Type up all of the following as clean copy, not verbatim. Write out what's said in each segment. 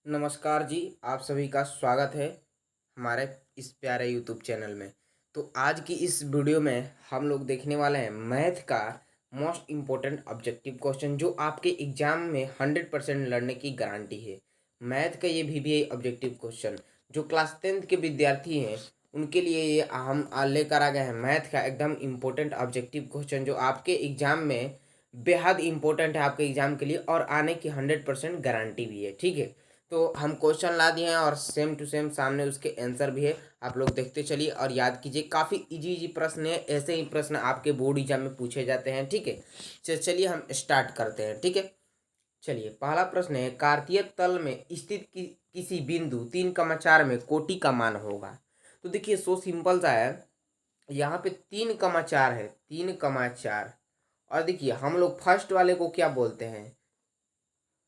नमस्कार जी, आप सभी का स्वागत है हमारे इस प्यारे यूट्यूब चैनल में। तो आज की इस वीडियो में हम लोग देखने वाले हैं मैथ का मोस्ट इम्पोर्टेंट ऑब्जेक्टिव क्वेश्चन जो आपके एग्जाम में 100% लड़ने की गारंटी है। मैथ का ये VBI ऑब्जेक्टिव क्वेश्चन जो क्लास 10th के विद्यार्थी हैं उनके लिए ये हम लेकर आ गए हैं। मैथ का एकदम इम्पोर्टेंट ऑब्जेक्टिव क्वेश्चन जो आपके एग्जाम में बेहद इम्पोर्टेंट है आपके एग्जाम के लिए और आने की 100% गारंटी भी है। ठीक है, तो हम क्वेश्चन ला दिए हैं और सेम टू सेम सामने उसके आंसर भी है। आप लोग देखते चलिए और याद कीजिए, काफ़ी इजी इजी प्रश्न है। ऐसे ही प्रश्न आपके बोर्ड एग्जाम में पूछे जाते हैं। ठीक है, चलिए हम स्टार्ट करते हैं। ठीक है, चलिए पहला प्रश्न है, कार्तीय तल में स्थित किसी बिंदु 3,4 में कोटि का मान होगा। तो देखिए सो सिंपल सा है, यहाँ पे 3,4 है, 3,4। और देखिए हम लोग फर्स्ट वाले को क्या बोलते हैं,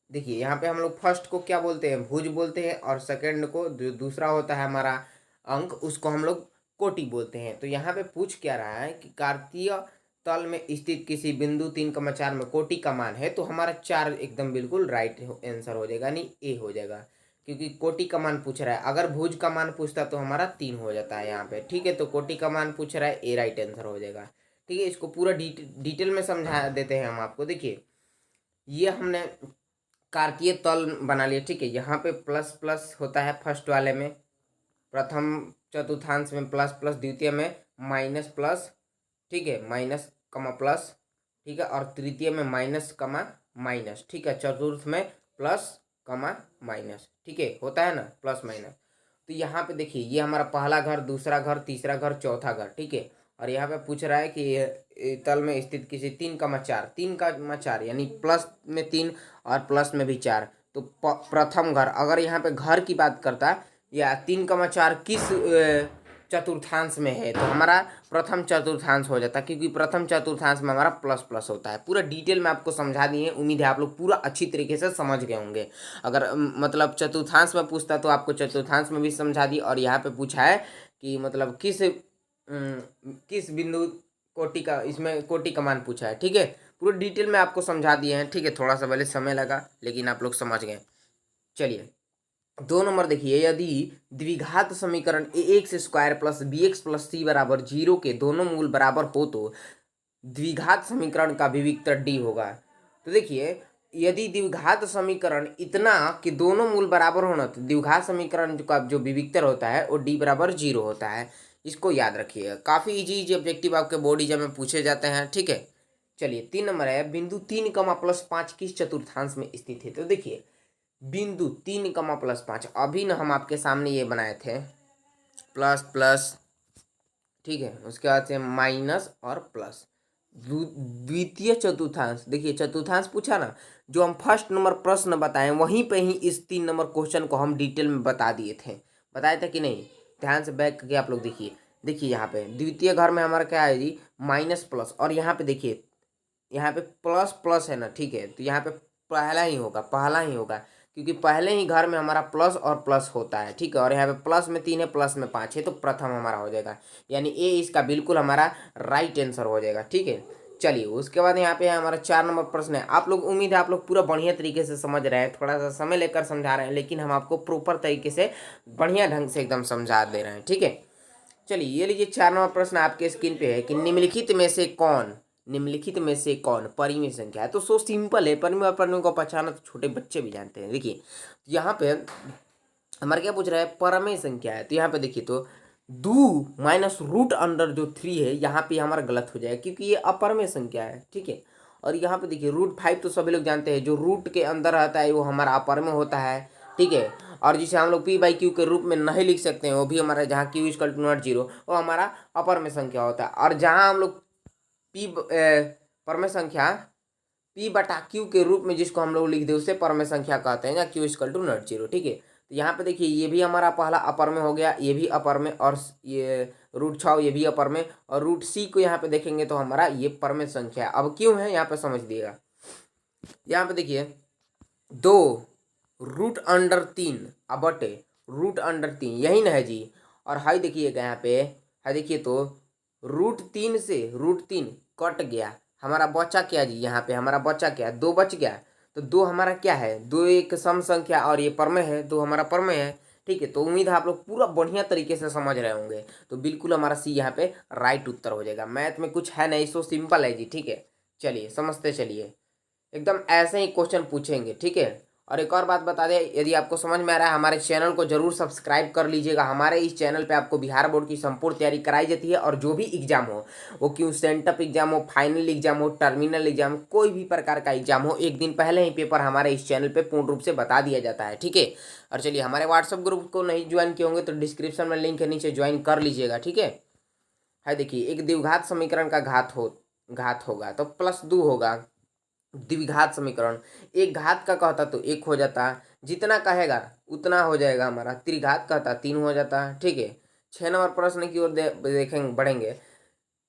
देखिए यहाँ पे हम लोग फर्स्ट को क्या बोलते हैं, भुज बोलते हैं। और सेकंड को जो दूसरा होता है हमारा अंक, उसको हम लोग कोटि बोलते हैं। तो यहाँ पे पूछ क्या रहा है कि कार्तीय तल में स्थित किसी बिंदु 3,4 में कोटि का मान है। तो हमारा 4 एकदम बिल्कुल राइट आंसर हो जाएगा, यानी ए हो जाएगा, क्योंकि कोटि का मान पूछ रहा है। अगर भुज का मान पूछता तो हमारा 3 हो जाता है यहाँ पे। ठीक है, तो कोटि का मान पूछ रहा है, ए राइट आंसर हो जाएगा। ठीक है, इसको पूरा डिटेल में समझा देते हैं हम आपको। देखिए ये हमने कार्तीय तल बना लिया। ठीक है, यहाँ पे प्लस प्लस होता है फर्स्ट वाले में, प्रथम चतुर्थांश में प्लस प्लस, द्वितीय में माइनस प्लस। ठीक है, माइनस कमा प्लस। ठीक है, और तृतीय में माइनस कमा माइनस। ठीक है, चतुर्थ में प्लस कमा माइनस। ठीक है, होता है ना प्लस माइनस। तो यहाँ पे देखिए ये हमारा पहला घर, दूसरा घर, तीसरा घर, चौथा घर। ठीक है, और यहाँ पे पूछ रहा है कि तल में स्थित किसी 3,4, 3,4 यानी प्लस में 3 और प्लस में भी 4। तो प्रथम घर, अगर यहाँ पे घर की बात करता या 3,4 किस चतुर्थांश में है, तो हमारा प्रथम चतुर्थांश हो जाता, क्योंकि प्रथम चतुर्थांश में हमारा प्लस प्लस होता है। पूरा डिटेल में आपको समझा दिए, उम्मीद है आप लोग पूरा अच्छी तरीके से समझ गए होंगे। अगर मतलब चतुर्थांश में पूछता तो आपको चतुर्थांश में भी समझा दी, और यहाँ पे पूछा है कि मतलब किस बिंदु कोटि का, इसमें कोटि का मान पूछा है। ठीक है, पूरे डिटेल में आपको समझा दिए हैं। ठीक है, थोड़ा सा पहले समय लगा लेकिन आप लोग समझ गए। चलिए 2 नंबर देखिए, यदि द्विघात समीकरण ax square plus bx plus c बराबर 0 के दोनों मूल बराबर हो तो द्विघात समीकरण का विविक्तर d होगा। तो देखिए यदि द्विघात समीकरण इतना कि दोनों मूल बराबर होना, तो द्विघात समीकरण का जो विविक्तर होता है वो d बराबर 0 होता है। इसको याद रखिएगा, काफ़ी इजी इजी ऑब्जेक्टिव आपके बोर्ड एग्जाम में पूछे जाते हैं। ठीक है, चलिए 3 नंबर है, बिंदु 3,+5 किस चतुर्थांश में स्थित है। तो देखिए बिंदु 3,+5, अभी न हम आपके सामने ये बनाए थे, प्लस प्लस। ठीक है, उसके बाद से माइनस और प्लस। द्वितीय चतुर्थांश, देखिए चतुर्थांश पूछा ना, जो हम फर्स्ट नंबर प्रश्न बताएं वहीं पे ही इस 3 नंबर क्वेश्चन को हम डिटेल में बता दिए थे। बताए थे कि नहीं, ध्यान से बैक करके आप लोग देखिए। देखिए यहाँ पे द्वितीय घर में हमारा क्या है जी, माइनस प्लस। और यहाँ पे देखिए, यहाँ पे प्लस प्लस है ना। ठीक है, तो यहाँ पे पहला ही होगा, पहला ही होगा, क्योंकि पहले ही घर में हमारा प्लस और प्लस होता है। ठीक है, और यहाँ पे प्लस में 3 है, प्लस में 5 है, तो प्रथम हमारा हो जाएगा, यानी ए इसका बिल्कुल हमारा राइट आंसर हो जाएगा। ठीक है, चलिए उसके बाद यहाँ पे हमारा 4 नंबर प्रश्न है। आप लोग, उम्मीद है आप लोग पूरा बढ़िया तरीके से समझ रहे हैं, थोड़ा सा समय लेकर समझा रहे हैं, लेकिन हम आपको प्रॉपर तरीके से बढ़िया ढंग से एकदम समझा दे रहे हैं। ठीक है, चलिए ये लीजिए 4 नंबर प्रश्न आपके स्क्रीन पे है कि निम्नलिखित में से कौन परिमेय संख्या है। तो सो सिंपल है, परिमेय और परिमेय को पहचाना तो छोटे बच्चे भी जानते हैं। देखिए यहाँ पे हमारे क्या पूछ रहा है, परमेय संख्या है। तो यहाँ पे देखिए, तो 2 - √3 है, यहाँ पे हमारा गलत हो जाएगा क्योंकि ये अपरमेय संख्या है। ठीक है, और यहाँ पे देखिए √5 तो सभी लोग जानते हैं, जो रूट के अंदर रहता है वो हमारा अपरमेय होता है। ठीक है, और जिसे हम लोग p/q के रूप में नहीं लिख सकते हैं, वो भी हमारा, जहाँ q = नॉट 0, वो हमारा अपरमेय संख्या होता है। और जहाँ हम लोग परमेय संख्या p/q के रूप में जिसको हम लोग लिख दे उसे परमेय संख्या कहते हैं, या q = नॉट 0। ठीक है, तो यहाँ पे देखिए ये भी हमारा पहला अपर में हो गया, ये भी अपर में, और ये √6 ये भी अपर में, और √c को यहाँ पे देखेंगे तो हमारा ये परमेय संख्या है। अब क्यों है यहाँ पे समझ दिएगा। यहाँ पे देखिए 2 √3 बटे √3, यही ना है जी। और हाई देखिएगा यहाँ पे, हाई देखिए तो √3 से √3 कट गया, हमारा बचा क्या जी, यहाँ पे हमारा बचा क्या, 2 बच गया। तो 2 हमारा क्या है, 2 एक सम संख्या और ये परमेय है, 2 हमारा परमेय है। ठीक है, तो उम्मीद है आप लोग पूरा बढ़िया तरीके से समझ रहे होंगे। तो बिल्कुल हमारा सी यहाँ पे राइट उत्तर हो जाएगा। मैथ में कुछ है नहीं, सो सिंपल है जी। ठीक है, चलिए समझते चलिए। एकदम ऐसे ही क्वेश्चन पूछेंगे। ठीक है, और एक और बात बता दें, यदि आपको समझ में आ रहा है हमारे चैनल को जरूर सब्सक्राइब कर लीजिएगा। हमारे इस चैनल पे आपको बिहार बोर्ड की संपूर्ण तैयारी कराई जाती है, और जो भी एग्जाम हो, वो क्यों सेंटअप एग्जाम हो, फाइनल एग्जाम हो, टर्मिनल एग्जाम, कोई भी प्रकार का एग्जाम हो, एक दिन पहले ही पेपर हमारे इस चैनल पे पूर्ण रूप से बता दिया जाता है। ठीक है, और चलिए, हमारे व्हाट्सएप ग्रुप को नहीं ज्वाइन किए होंगे तो डिस्क्रिप्शन में लिंक है, नीचे ज्वाइन कर लीजिएगा। ठीक है, देखिए, एक द्विघात समीकरण का घात होगा तो +2 होगा। द्विघात समीकरण, एक घात का कहता तो 1 हो जाता, जितना कहेगा उतना हो जाएगा हमारा। त्रिघात कहता 3 हो जाता। ठीक है, 6 नंबर प्रश्न की ओर देखेंगे, बढ़ेंगे।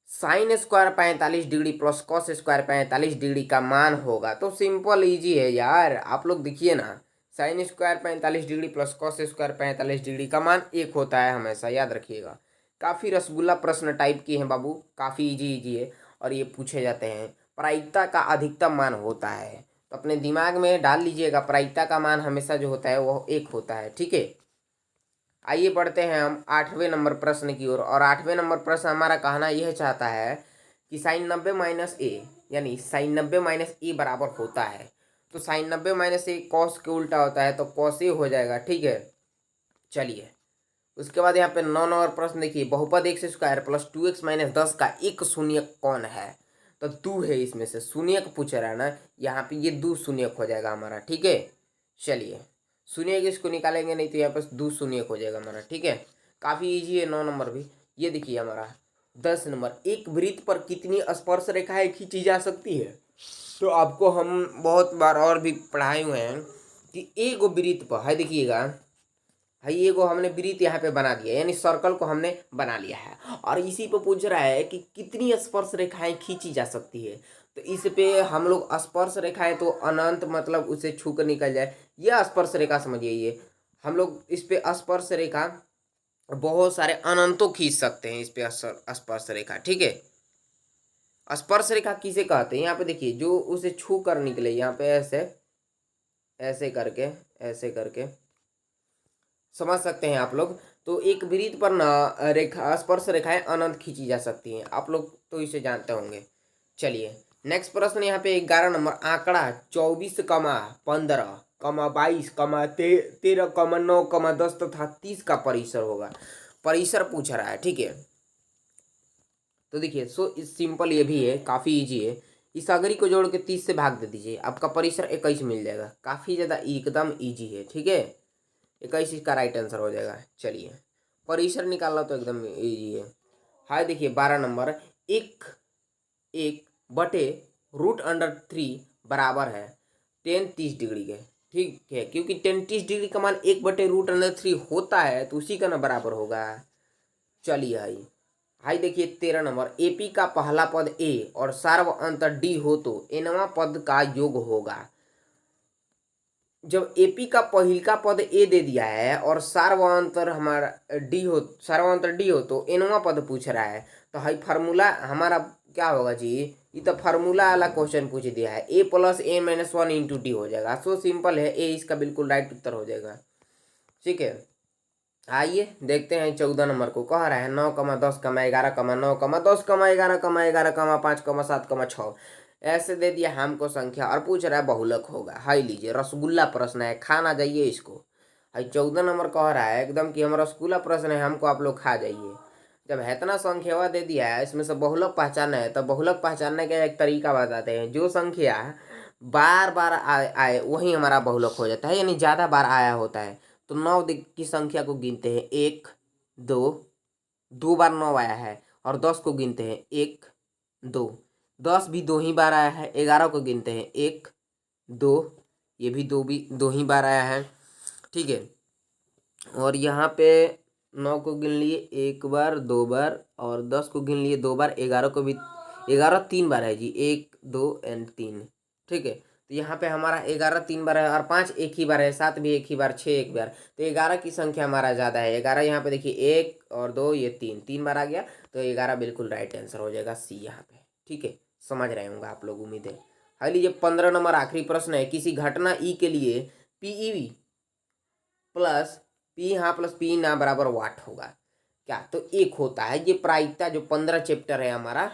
Sine square 45 degree plus cos square 45 degree का मान होगा। तो सिंपल इजी है यार, आप लोग देखिए ना, sine square 45 degree plus cos square 45 degree का मान 1 होता है, हमेशा याद रखिएगा। काफ़ी रसगुल्ला प्रश्न टाइप की हैं बाबू, काफ़ी इजी है, और ये पूछे जाते हैं। प्रायिकता का अधिकतम मान होता है, तो अपने दिमाग में डाल लीजिएगा, प्रायिकता का मान हमेशा जो होता है वो 1 होता है। ठीक है, आइए बढ़ते हैं हम 8वें नंबर प्रश्न की ओर। और 8वें नंबर प्रश्न हमारा कहना यह चाहता है कि साइन 90 माइनस ए, यानी साइन 90 माइनस ए बराबर होता है। तो साइन 90 माइनस ए कॉस के उल्टा होता है, तो कॉस ए हो जाएगा। ठीक है, चलिए, उसके बाद यहाँ पे 9 नंबर प्रश्न देखिए, बहुपद x square plus 2x minus 10 का एक शून्यक कौन है। तो 2 है, इसमें से शून्यक पूछ रहा है ना, यहाँ पे ये 2 शून्यक हो जाएगा हमारा। ठीक है, चलिए, शून्यक इसको निकालेंगे नहीं तो यहाँ पे 2 शून्यक हो जाएगा हमारा। ठीक है, काफ़ी इजी है 9 नंबर भी। ये देखिए हमारा 10 नंबर, एक वृत्त पर कितनी स्पर्श रेखाएं खींची जा सकती है। तो आपको हम बहुत बार और भी पढ़ाए हुए हैं कि एक वृत्त पर है, देखिएगा भाई, ये को हमने वृत्त यहाँ पे बना दिया, यानी सर्कल को हमने बना लिया है, और इसी पे पूछ रहा है कि कितनी स्पर्श रेखाएं खींची जा सकती है। तो इस पे हम लोग स्पर्श रेखाएं तो अनंत, मतलब उसे छू कर निकल जाए, यह स्पर्श रेखा समझिए। ये हम लोग इस पे स्पर्श रेखा बहुत सारे अनंतों खींच सकते हैं, इस पे स्पर्श रेखा। ठीक है, स्पर्श रेखा किसे कहते हैं, यहाँ पे देखिए, जो उसे छू कर निकले, यहाँ पे ऐसे ऐसे करके समझ सकते हैं आप लोग। तो एक वृत्त पर ना रेखा, स्पर्श रेखाएं अनंत खींची जा सकती हैं, आप लोग तो इसे जानते होंगे। चलिए, नेक्स्ट प्रश्न यहाँ पे 11 नंबर, आंकड़ा 24,22,22,13,9,10 तथा 30 का परिसर होगा। परिसर पूछ रहा है। ठीक है, तो देखिए, सिंपल ये भी है, काफ़ी इजी है। इस अगरी को जोड़ के 30 से भाग दे दीजिए, आपका परिसर 21 मिल जाएगा। काफ़ी ज़्यादा एकदम इजी है। ठीक है, 21 इसका राइट आंसर हो जाएगा। चलिए, परिसर निकालना तो एकदम इजी है। हाय देखिए 12 नंबर, एक एक बटे √3 बराबर है टेन 30 डिग्री के। ठीक है, क्योंकि टेन 30 डिग्री का मान 1/√3 होता है, तो उसी का ना बराबर होगा। चलिए हाई देखिए 13 नंबर, एपी का पहला पद ए और सार्व अंतर डी हो तो एनवा पद का योग होगा। जब एपी का पहिलका पद ए दे दिया है और सार्वंतर डी हो तो एनवा पद पूछ रहा है, तो हाई फार्मूला हमारा क्या होगा जी, ये तो फार्मूला वाला क्वेश्चन पूछ दिया है। a + a-1 × d हो जाएगा। सो सिंपल है, ए इसका बिल्कुल राइट उत्तर हो जाएगा। ठीक है, आइए देखते हैं 14 नंबर को। कह रहा है 9,10,11,9,10,11,11,5,7,6 ऐसे दे दिया हमको संख्या, और पूछ रहा है बहुलक होगा। हाई लीजिए, रसगुल्ला प्रश्न है, खा ना जाइए इसको। हाई 14 नंबर कह रहा है एकदम कि हम रसगुल्ला प्रश्न है, हमको आप लोग खा जाइए। जब इतना संख्या दे दिया है, इसमें से बहुलक पहचानना है, तो बहुलक पहचानने का एक तरीका बताते हैं। जो संख्या बार बार आए वही हमारा बहुलक हो जाता है, यानी ज़्यादा बार आया होता है। तो 9 की संख्या को गिनते हैं, 1 2, 2 बार 9 आया है। और 10 को गिनते हैं, 1 2, 10 भी 2 ही बार आया है। 11 को गिनते हैं, 1 2, ये भी 2 ही बार आया है। ठीक है, और यहाँ पे 9 को गिन लिए 1 बार 2 बार, और 10 को गिन लिए 2 बार, 11 को भी 11 3 बार है जी, 1 2 एंड 3। ठीक है, तो यहाँ पे हमारा 11 3 बार है, और 5 एक ही बार है, 7 भी एक ही बार, 6 एक बार। तो 11 की संख्या हमारा ज़्यादा है। 11 यहाँ पे देखिए, 1 और 2, ये 3 बार आ गया, तो 11 बिल्कुल राइट आंसर हो जाएगा, सी यहाँ पे। ठीक है, समझ रहे होंगे आप लोग, उम्मीद है। है लीजिए 15 नंबर आखिरी प्रश्न है, किसी घटना ई के लिए पीई प्लस पी हाँ प्लस पी ना बराबर वाट होगा क्या? तो एक होता है, ये प्रायिकता जो 15 चैप्टर है हमारा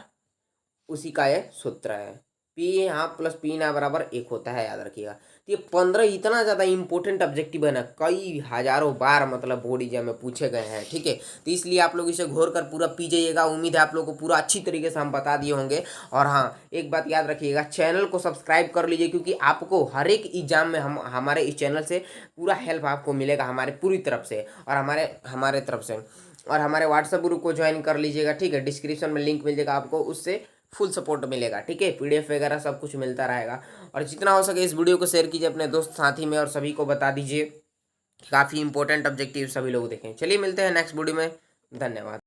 उसी का ये सूत्र है, पी हाँ प्लस पी ना बराबर एक होता है, याद रखिएगा। तो ये 15 इतना ज़्यादा इंपॉर्टेंट ऑब्जेक्टिव है ना, कई हजारों बार मतलब बोर्ड एग्जाम में पूछे गए हैं, ठीक है। तो इसलिए आप लोग इसे घोर कर पूरा पी जाइएगा। उम्मीद है आप लोग को पूरा अच्छी तरीके से हम बता दिए होंगे। और हाँ, एक बात याद रखिएगा, चैनल को सब्सक्राइब कर लीजिए, क्योंकि आपको हर एक एग्जाम में हम हमारे इस चैनल से पूरा हेल्प आपको मिलेगा, हमारे पूरी तरफ से और हमारे तरफ से। और हमारे व्हाट्सएप ग्रुप को ज्वाइन कर लीजिएगा, ठीक है। डिस्क्रिप्शन में लिंक मिल जाएगा आपको, उससे फुल सपोर्ट मिलेगा, ठीक है। पीडीएफ वगैरह सब कुछ मिलता रहेगा। और जितना हो सके इस वीडियो को शेयर कीजिए अपने दोस्त साथी में और सभी को बता दीजिए। काफ़ी इंपॉर्टेंट ऑब्जेक्टिव सभी लोग देखें। चलिए मिलते हैं नेक्स्ट वीडियो में। धन्यवाद।